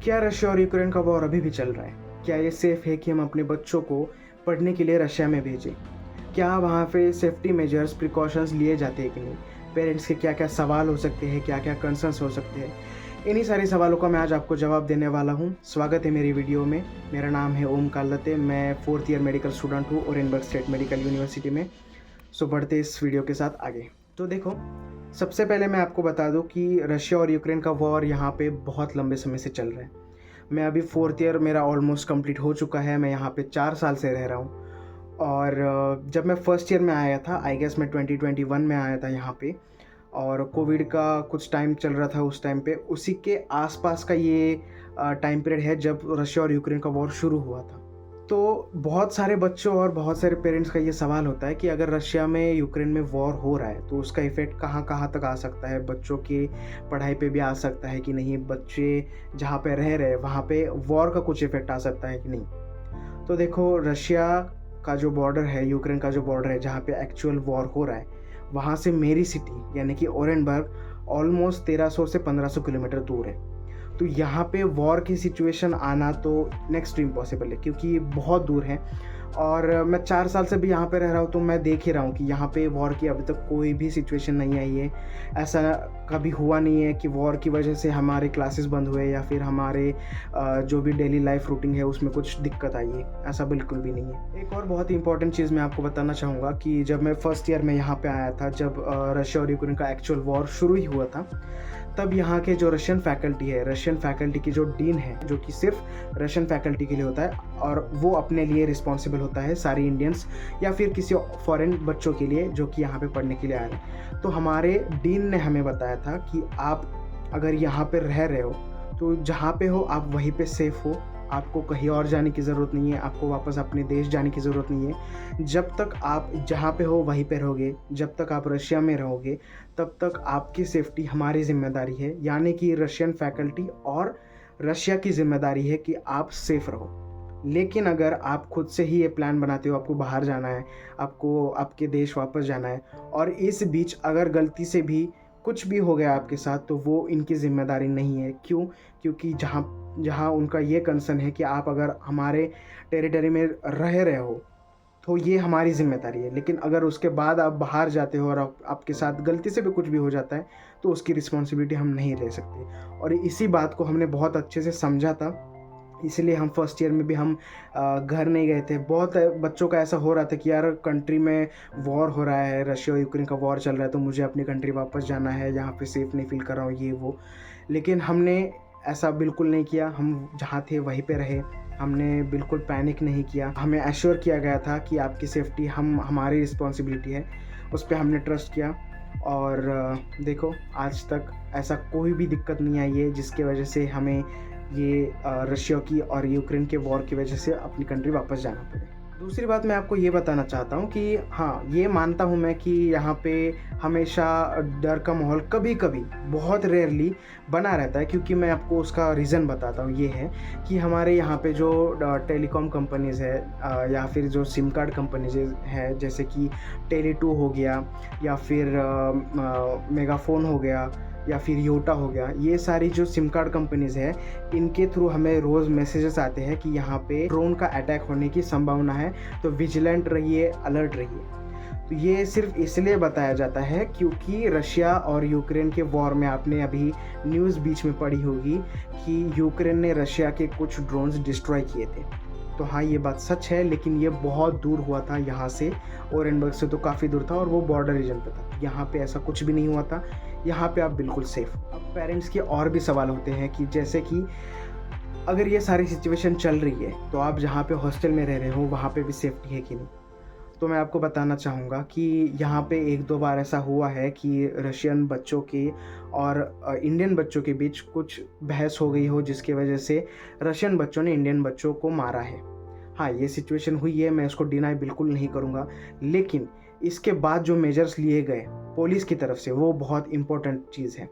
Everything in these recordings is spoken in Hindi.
क्या रशिया और यूक्रेन का वॉर अभी भी चल रहा है? क्या ये सेफ़ है कि हम अपने बच्चों को पढ़ने के लिए रशिया में भेजें? क्या वहाँ पे सेफ्टी मेजर्स, प्रिकॉशंस लिए जाते हैं कि नहीं? पेरेंट्स के क्या-क्या सवाल हो सकते हैं, क्या-क्या कंसर्न्स हो सकते हैं? इन्हीं सारे सवालों का मैं आज आपको जवाब देने वाला हूँ। स्वागत है मेरी वीडियो में। मेरा नाम है ओम कालते, मैं 4th ईयर मेडिकल स्टूडेंट हूँ ओरेनबर्ग स्टेट मेडिकल यूनिवर्सिटी में। सो बढ़ते इस वीडियो के साथ आगे। तो देखो, सबसे पहले मैं आपको बता दूँ कि रशिया और यूक्रेन का वॉर यहाँ पे बहुत लंबे समय से चल रहा है। मैं अभी 4th ईयर मेरा ऑलमोस्ट कंप्लीट हो चुका है। मैं यहाँ पे 4 साल से रह रहा हूँ और जब मैं फर्स्ट ईयर में आया था, आई गेस मैं 2021 में आया था यहाँ पे, और कोविड का कुछ टाइम चल रहा था उस टाइम पे। उसी के आसपास का ये टाइम पीरियड है जब रशिया और यूक्रेन का वॉर शुरू हुआ था। तो बहुत सारे बच्चों और बहुत सारे पेरेंट्स का ये सवाल होता है कि अगर रशिया में यूक्रेन में वॉर हो रहा है तो उसका इफ़ेक्ट कहाँ-कहाँ तक आ सकता है, बच्चों की पढ़ाई पे भी आ सकता है कि नहीं, बच्चे जहाँ पे रह रहे हैं वहाँ पे वॉर का कुछ इफ़ेक्ट आ सकता है कि नहीं। तो देखो, रशिया का जो बॉर्डर है, यूक्रेन का जो बॉर्डर है जहाँ पे एक्चुअल वॉर हो रहा है, वहाँ से मेरी सिटी यानी कि ओरेनबर्ग ऑलमोस्ट 1300 से 1500 किलोमीटर दूर है। तो यहाँ पे वॉर की सिचुएशन आना तो नेक्स्ट टू इम्पॉसिबल है, क्योंकि ये बहुत दूर है। और मैं 4 साल से भी यहाँ पे रह रहा हूँ, तो मैं देख ही रहा हूँ कि यहाँ पे वॉर की अभी तक कोई भी सिचुएशन नहीं आई है। ऐसा कभी हुआ नहीं है कि वॉर की वजह से हमारे क्लासेस बंद हुए या फिर हमारे जो भी डेली लाइफ रूटीन है उसमें कुछ दिक्कत आई है। ऐसा बिल्कुल भी नहीं है। एक और बहुत ही इंपॉर्टेंट चीज़ मैं आपको बताना चाहूँगा कि जब मैं फर्स्ट ईयर में यहाँ पे आया था, जब रशिया और यूक्रेन का एक्चुअल वॉर शुरू ही हुआ था, तब यहाँ के जो रशियन फैकल्टी है, रशियन फैकल्टी की जो डीन है, जो कि सिर्फ रशियन फैकल्टी के लिए होता है और वो अपने लिए रिस्पॉन्सिबल होता है सारी इंडियंस या फिर किसी फॉरेन बच्चों के लिए जो कि यहाँ पे पढ़ने के लिए आ रहे हैं। तो हमारे डीन ने हमें बताया था कि आप अगर यहाँ पे रह रहे हो तो जहाँ पे हो आप वहीं पे सेफ़ हो, आपको कहीं और जाने की ज़रूरत नहीं है, आपको वापस अपने देश जाने की ज़रूरत नहीं है। जब तक आप जहाँ पे हो वहीं पे रहोगे, जब तक आप रशिया में रहोगे, तब तक आपकी सेफ्टी हमारी ज़िम्मेदारी है, यानी कि रशियन फैकल्टी और रशिया की ज़िम्मेदारी है कि आप सेफ़ रहो। लेकिन अगर आप खुद से ही ये प्लान बनाते हो, आपको बाहर जाना है, आपको आपके देश वापस जाना है और इस बीच अगर गलती से भी कुछ भी हो गया आपके साथ, तो वो इनकी ज़िम्मेदारी नहीं है। क्यों? क्योंकि जहाँ जहाँ उनका ये कंसर्न है कि आप अगर हमारे टेरिटरी में रह रहे हो, तो ये हमारी ज़िम्मेदारी है। लेकिन अगर उसके बाद आप बाहर जाते हो और आपके साथ गलती से भी कुछ भी हो जाता है, तो उसकी रिस्पॉन्सिबिलिटी हम नहीं ले सकते। और इसी बात को हमने बहुत अच्छे से समझा था, इसलिए हम फर्स्ट ईयर में भी हम घर नहीं गए थे। बहुत बच्चों का ऐसा हो रहा था कि यार कंट्री में वॉर हो रहा है, रशिया और यूक्रेन का वॉर चल रहा है, तो मुझे अपनी कंट्री वापस जाना है, यहाँ पे सेफ़ नहीं फ़ील कर रहा हूँ, ये वो। लेकिन हमने ऐसा बिल्कुल नहीं किया, हम जहाँ थे वहीं पे रहे। हमने बिल्कुल पैनिक नहीं किया। हमें एश्योर किया गया था कि आपकी सेफ्टी हमारी रिस्पॉन्सिबिलिटी है, उस पे हमने ट्रस्ट किया। और देखो, आज तक ऐसा कोई भी दिक्कत नहीं आई है जिसकी वजह से हमें ये रशिया की और यूक्रेन के वॉर की वजह से अपनी कंट्री वापस जाना पड़े। दूसरी बात मैं आपको ये बताना चाहता हूँ कि हाँ, ये मानता हूँ मैं कि यहाँ पे हमेशा डर का माहौल कभी-कभी, बहुत रेयरली बना रहता है, क्योंकि मैं आपको उसका रीज़न बताता हूँ। ये है कि हमारे यहाँ पे जो टेलीकॉम कंपनीज़ है या फिर जो सिम कार्ड कंपनीज़ है, जैसे कि टेली2 हो गया या फिर मेगाफ़ोन हो गया या फिर योटा हो गया, ये सारी जो सिम कार्ड कंपनीज़ है, इनके थ्रू हमें रोज़ मैसेजेस आते हैं कि यहाँ पे ड्रोन का अटैक होने की संभावना है, तो विजिलेंट रहिए, अलर्ट रहिए। तो ये सिर्फ इसलिए बताया जाता है क्योंकि रशिया और यूक्रेन के वॉर में आपने अभी न्यूज़ बीच में पढ़ी होगी कि यूक्रेन ने रशिया के कुछ ड्रोन्स डिस्ट्रॉय किए थे। तो हाँ, ये बात सच है, लेकिन ये बहुत दूर हुआ था यहाँ से, ओरेनबर्ग से तो काफ़ी दूर था और वो बॉर्डर रीजन पे था। यहाँ पे ऐसा कुछ भी नहीं हुआ था, यहाँ पे आप बिल्कुल सेफ़ हो। अब पेरेंट्स के और भी सवाल होते हैं कि जैसे कि अगर ये सारी सिचुएशन चल रही है, तो आप जहाँ पे हॉस्टल में रह रहे हो वहाँ पे भी सेफ्टी है कि नहीं? तो मैं आपको बताना चाहूँगा कि यहाँ पे 1-2 बार ऐसा हुआ है कि रशियन बच्चों के और इंडियन बच्चों के बीच कुछ बहस हो गई हो, जिसकी वजह से रशियन बच्चों ने इंडियन बच्चों को मारा है। हाँ, ये सिचुएशन हुई है, मैं इसको डिनाई बिल्कुल नहीं करूँगा, लेकिन इसके बाद जो मेजर्स लिए गए पुलिस की तरफ से, वो बहुत इम्पोर्टेंट चीज़ है।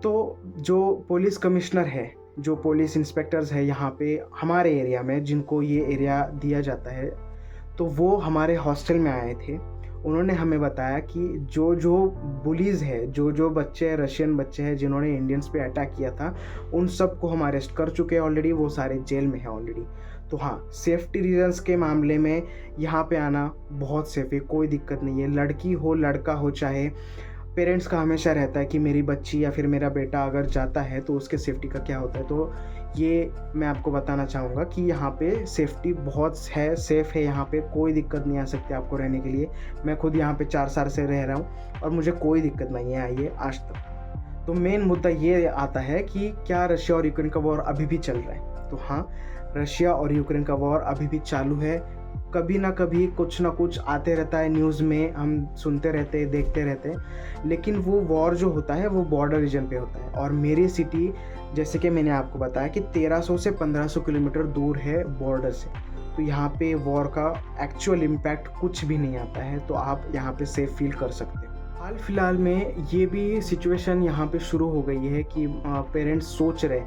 तो जो पुलिस कमिश्नर है, जो पुलिस इंस्पेक्टर्स है यहाँ पे हमारे एरिया में, जिनको ये एरिया दिया जाता है, तो वो हमारे हॉस्टल में आए थे उन्होंने हमें बताया कि जो जो बुलीज़ है, जो जो बच्चे रशियन बच्चे हैं जिन्होंने इंडियंस पे अटैक किया था, उन सबको हम अरेस्ट कर चुके हैं ऑलरेडी, वो सारे जेल में हैं ऑलरेडी। तो हाँ, सेफ्टी रीज़न्स के मामले में यहाँ पे आना बहुत सेफ़ है, कोई दिक्कत नहीं है। लड़की हो, लड़का हो, चाहे पेरेंट्स का हमेशा रहता है कि मेरी बच्ची या फिर मेरा बेटा अगर जाता है तो उसके सेफ्टी का क्या होता है। तो ये मैं आपको बताना चाहूँगा कि यहाँ पे सेफ्टी बहुत है, सेफ़ है, यहाँ पे कोई दिक्कत नहीं आ सकती आपको रहने के लिए। मैं खुद यहाँ पे 4 साल से रह रहा हूँ और मुझे कोई दिक्कत नहीं आई है आज तक। तो मेन मुद्दा ये आता है कि क्या रशिया और यूक्रेन का वॉर अभी भी चल रहा है? तो हाँ, रशिया और यूक्रेन का वॉर अभी भी चालू है। कभी ना कभी कुछ ना कुछ आते रहता है न्यूज़ में, हम सुनते रहते हैं, देखते रहते हैं। लेकिन वो वॉर जो होता है वो बॉर्डर रीजन पे होता है और मेरी सिटी, जैसे कि मैंने आपको बताया कि 1300 से 1500 किलोमीटर दूर है बॉर्डर से। तो यहाँ पे वॉर का एक्चुअल इम्पैक्ट कुछ भी नहीं आता है, तो आप यहाँ पे सेफ फील कर सकते हो। हाल फिलहाल में ये भी सिचुएशन यहाँ पे शुरू हो गई है कि पेरेंट्स सोच रहे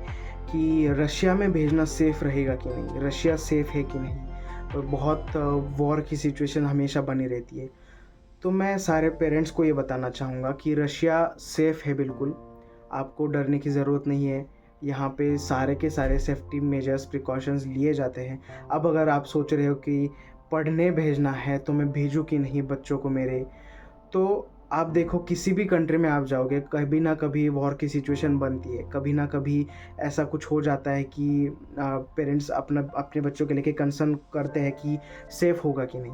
कि रशिया में भेजना सेफ़ रहेगा कि नहीं, रशिया सेफ़ है कि नहीं। तो बहुत वॉर की सिचुएशन हमेशा बनी रहती है। तो मैं सारे पेरेंट्स को ये बताना चाहूँगा कि रशिया सेफ़ है बिल्कुल, आपको डरने की ज़रूरत नहीं है। यहाँ पे सारे के सारे सेफ्टी मेजर्स, प्रिकॉशंस लिए जाते हैं। अब अगर आप सोच रहे हो कि पढ़ने भेजना है तो मैं भेजूँ कि नहीं बच्चों को मेरे, तो आप देखो किसी भी कंट्री में आप जाओगे, कभी ना कभी वॉर की सिचुएशन बनती है, कभी ना कभी ऐसा कुछ हो जाता है कि पेरेंट्स अपने बच्चों के लेके कंसर्न करते हैं कि सेफ़ होगा कि नहीं।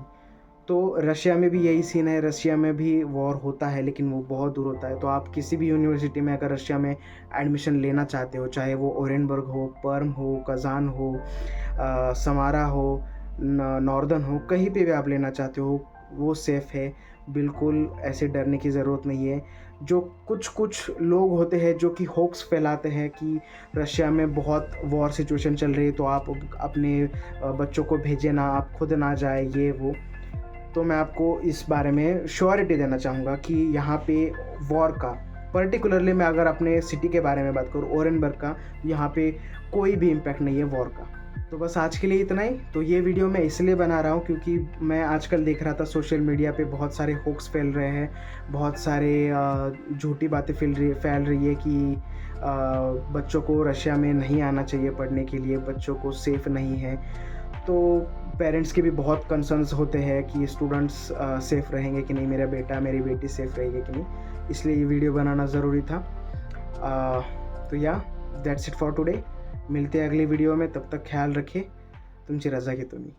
तो रशिया में भी यही सीन है, रशिया में भी वॉर होता है लेकिन वो बहुत दूर होता है। तो आप किसी भी यूनिवर्सिटी में अगर रशिया में एडमिशन लेना चाहते हो, चाहे वो ओरेनबर्ग हो, पर्म हो, कज़ान हो, समारा हो, नॉर्दर्न हो, कहीं पे भी आप लेना चाहते हो, वो सेफ़ है। बिल्कुल ऐसे डरने की ज़रूरत नहीं है। जो कुछ लोग होते हैं जो कि होक्स फैलाते हैं कि रशिया में बहुत वॉर सिचुएशन चल रही है तो आप अपने बच्चों को भेजें ना, आप खुद ना जाए, ये वो। तो मैं आपको इस बारे में श्योरिटी देना चाहूँगा कि यहाँ पे वॉर का, पर्टिकुलरली मैं अगर अपने सिटी के बारे में बात करूँ ओरेनबर्ग का, यहाँ पे कोई भी इम्पैक्ट नहीं है वॉर का। तो बस आज के लिए इतना ही। तो ये वीडियो मैं इसलिए बना रहा हूँ क्योंकि मैं आजकल देख रहा था सोशल मीडिया पे बहुत सारे होक्स फैल रहे हैं, बहुत सारे झूठी बातें फैल रही है कि बच्चों को रशिया में नहीं आना चाहिए पढ़ने के लिए, बच्चों को सेफ़ नहीं है। तो पेरेंट्स के भी बहुत कंसर्न्स होते हैं कि स्टूडेंट्स सेफ़ रहेंगे कि नहीं, मेरा बेटा मेरी बेटी सेफ़ रहेगी कि नहीं, इसलिए ये वीडियो बनाना ज़रूरी था। तो या दैट्स इट फॉर टुडे। मिलते हैं अगली वीडियो में, तब तक ख्याल रखिए। तुमची रजा की तुम्ही।